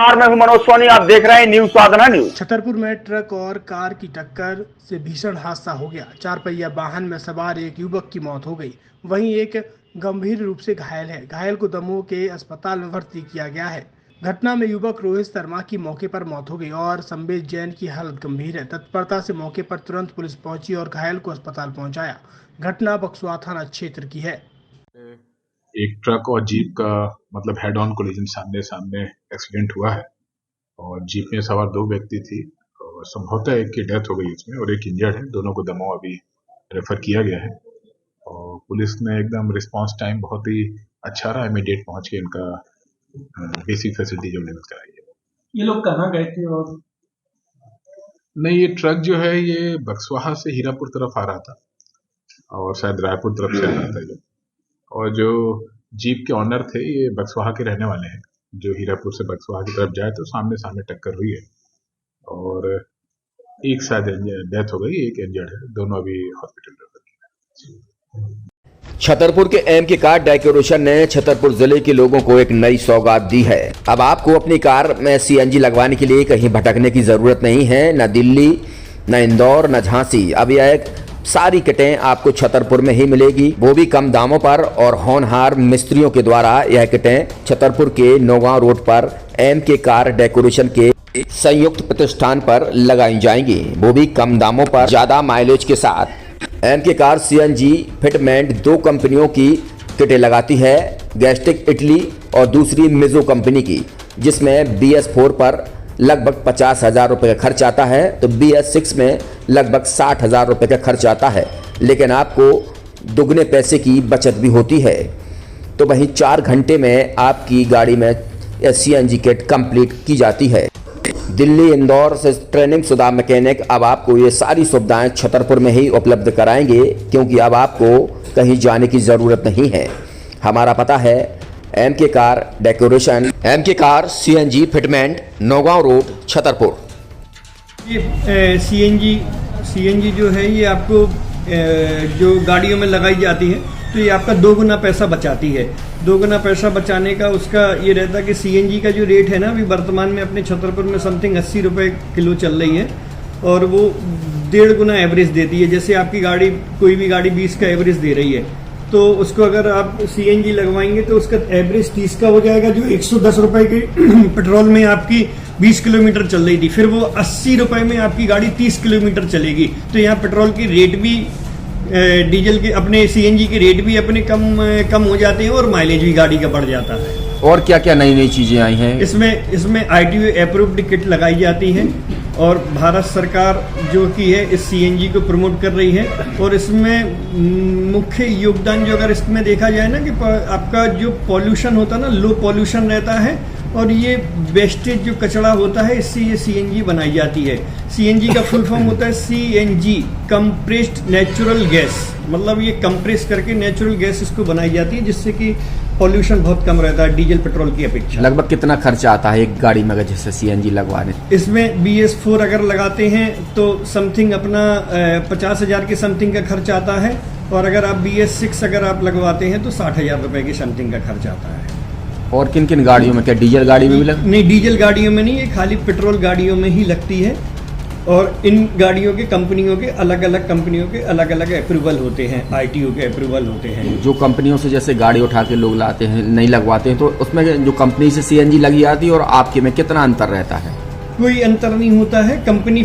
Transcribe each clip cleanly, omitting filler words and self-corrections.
नमस्कार, मैं हूं मनोज सोनी। आप देख रहे हैं न्यूज साधना न्यूज। छतरपुर में ट्रक और कार की टक्कर से भीषण हादसा हो गया। 4 पहिया वाहन में सवार एक युवक की मौत हो गई, वहीं एक गंभीर रूप से घायल है। घायल को दमोह के अस्पताल में भर्ती किया गया है। घटना में युवक रोहित शर्मा की मौके पर मौत हो गई और संबित जैन की हालत गंभीर है। तत्परता से मौके पर तुरंत पुलिस पहुंची और घायल को अस्पताल पहुंचाया। घटना बक्सवा थाना क्षेत्र की है। एक ट्रक और जीप का मतलब हेड ऑन कोलिजन सामने सामने एक्सीडेंट हुआ है और जीप में सवार 2 व्यक्ति थी और संभवतः एक की डेथ हो गई इसमें और एक इंजर्ड है। दोनों को दमोह अभी रेफर किया गया है और पुलिस ने एकदम रिस्पांस टाइम बहुत ही अच्छा रहा, इमीडिएट पहुंच के इनका बेसिक फैसिलिटी जो लेवल कराई है। ये लोग कहाँ गए थे? और नहीं, ये ट्रक जो है ये बक्सवाहा से हीरापुर तरफ आ रहा था और शायद रायपुर तरफ से आ रहा था और जो जीप के ऑनर थे ये बक्सवाहा के रहने वाले हैं। जो हीरापुर से बक्सवाहा की तरफ जाए तो सामने सामने टक्कर हुई है और एक शायद डेथ हो गई, एक इंजर्ड है। दोनों अभी हॉस्पिटल रेफर किए। छतरपुर के एमके कार डेकोरेशन ने छतरपुर जिले के लोगों को एक नई सौगात दी है। अब आपको अपनी कार में सीएनजी लगवाने के लिए कहीं भटकने की जरूरत नहीं है, न दिल्ली, न इंदौर, न झांसी। अब यह एक सारी किटें आपको छतरपुर में ही मिलेगी, वो भी कम दामों पर और होनहार मिस्त्रियों के द्वारा। यह किटें छतरपुर के नौगांव रोड पर एमके कार डेकोरेशन के संयुक्त प्रतिष्ठान पर लगाई जाएंगी, वो भी कम दामों पर, ज्यादा माइलेज के साथ। एमके कार सीएनजी फिटमेंट 2 कंपनियों की किटें लगाती है, गैस्टिक इटली और दूसरी मिजो कंपनी की, जिसमें BS4 पर लगभग 50,000 रुपये का खर्च आता है तो BS6 में लगभग 60,000 रुपये का खर्च आता है, लेकिन आपको दुगने पैसे की बचत भी होती है। तो वहीं 4 घंटे में आपकी गाड़ी में सीएनजी किट कंप्लीट की जाती है। दिल्ली, इंदौर से ट्रेनिंग शुदा मैकेनिक अब आपको ये सारी सुविधाएं छतरपुर में ही उपलब्ध कराएंगे, क्योंकि अब आपको कहीं जाने की ज़रूरत नहीं है। हमारा पता है MK car decoration, MK car CNG fitment, Naugaon road, Chhatarpur. ये सीएनजी जो है ये आपको जो गाड़ियों में लगाई जाती है तो ये आपका 2 गुना पैसा बचाती है। 2 गुना पैसा बचाने का उसका ये रहता है कि सीएनजी का जो रेट है ना, अभी वर्तमान में अपने छतरपुर में समथिंग 80 रुपये किलो चल रही है और वो 1.5 गुना एवरेज देती है। जैसे आपकी गाड़ी, कोई भी गाड़ी 20 का एवरेज दे रही है तो उसको अगर आप सीएनजी लगवाएंगे तो उसका एवरेज 30 का हो जाएगा। जो 110 रुपए के पेट्रोल में आपकी 20 किलोमीटर चल रही थी, फिर वो 80 रुपए में आपकी गाड़ी 30 किलोमीटर चलेगी। तो यहाँ पेट्रोल की रेट भी, डीजल के, अपने सीएनजी के रेट भी अपने कम हो जाते हैं और माइलेज भी गाड़ी का बढ़ जाता है। और क्या क्या नई नई चीजें आई हैं? इसमें ITO अप्रूव्ड किट लगाई जाती है और भारत सरकार जो की है इस सीएनजी को प्रमोट कर रही है। और इसमें मुख्य योगदान जो अगर इसमें देखा जाए ना कि आपका जो पॉल्यूशन होता है ना, लो पॉल्यूशन रहता है और ये वेस्टेज जो कचरा होता है इससे ये सीएनजी बनाई जाती है। सीएनजी का फुल फॉर्म होता है CNG, कंप्रेस्ड नेचुरल गैस। मतलब ये कंप्रेस करके नेचुरल गैस इसको बनाई जाती है, जिससे कि पॉल्यूशन बहुत कम रहता है डीजल पेट्रोल की अपेक्षा। लगभग कितना खर्चा आता है एक गाड़ी में अगर जैसे सीएनजी लगवाने? इसमें BS4 अगर लगाते हैं तो समथिंग अपना 50,000 के समथिंग का खर्च आता है और अगर आप BS6 अगर आप लगवाते हैं तो 60,000 रुपए की समथिंग का खर्च आता है। और किन किन गाड़ियों में? क्या डीजल गाड़ी में भी लग? नहीं, डीजल गाड़ियों में नहीं, ये खाली पेट्रोल गाड़ियों में ही लगती है। और इन गाड़ियों के कंपनियों के अलग अलग अप्रूवल होते हैं, ITO के अप्रूवल होते हैं। जो कंपनियों से जैसे गाड़ी उठा के लोग लाते हैं, नहीं लगवाते हैं, तो उसमें जो कंपनी से सीएनजी लगी जाती है और आपके में कितना अंतर रहता है? कोई अंतर नहीं होता है। कंपनी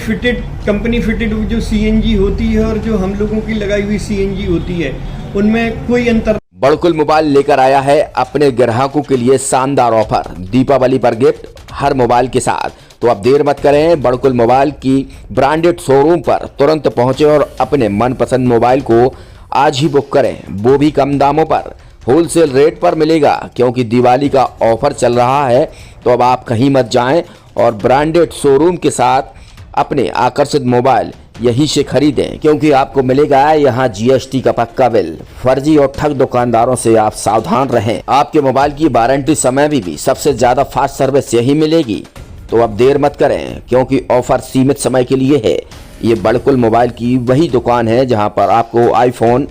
फिटेड जो सीएनजी होती है और जो हम लोगों की लगाई हुई सीएनजी होती है उनमें कोई अंतर। बड़कुल मोबाइल लेकर आया है अपने ग्राहकों के लिए शानदार ऑफर, दीपावली पर गिफ्ट हर मोबाइल के साथ। तो अब देर मत करें, बड़कुल मोबाइल की ब्रांडेड शोरूम पर तुरंत पहुंचे और अपने मनपसंद मोबाइल को आज ही बुक करें, वो भी कम दामों पर, होलसेल रेट पर मिलेगा, क्योंकि दिवाली का ऑफर चल रहा है। तो अब आप कहीं मत जाएं और ब्रांडेड शोरूम के साथ अपने आकर्षित मोबाइल यहीं से खरीदें, क्योंकि आपको मिलेगा यहाँ GST का पक्का बिल। फर्जी और ठग दुकानदारों से आप सावधान रहें। आपके मोबाइल की वारंटी समय में भी सबसे ज्यादा फास्ट सर्विस यही मिलेगी। तो अब देर मत करें, क्योंकि ऑफर सीमित समय के लिए है। ये बड़कुल मोबाइल की वही दुकान है जहां पर आपको iPhone,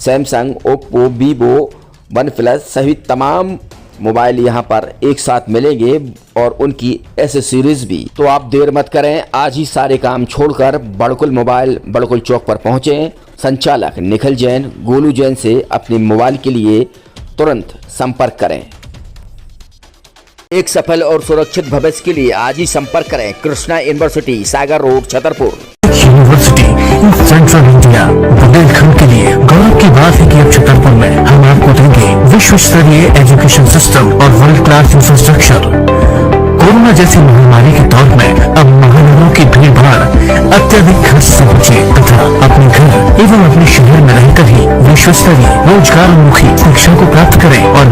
Samsung, Oppo, Vivo, OnePlus सहित तमाम मोबाइल यहाँ पर एक साथ मिलेंगे और उनकी एसेसरीज भी। तो आप देर मत करें, आज ही सारे काम छोड़कर बड़कुल मोबाइल बड़कुल चौक पर पहुंचे। संचालक निखिल जैन, गोलू जैन से अपने मोबाइल के लिए तुरंत संपर्क करें। एक सफल और सुरक्षित भविष्य के लिए आज ही संपर्क करें Krishna university, Sagar road, Chhatarpur. University in central India, Bundelkhand के लिए गौरव की बात है कि अब छतरपुर में हम आपको देंगे विश्व स्तरीय एजुकेशन सिस्टम और वर्ल्ड क्लास इंफ्रास्ट्रक्चर। कोरोना जैसी महामारी के दौर में अब महानगरों की भीड़ भाड़ अत्यधिक खर्च से बचे तथा अपने घर एवं अपने शहर में रहकर ही विश्व स्तरीय रोजगार उन्मुखी शिक्षा को प्राप्त करें और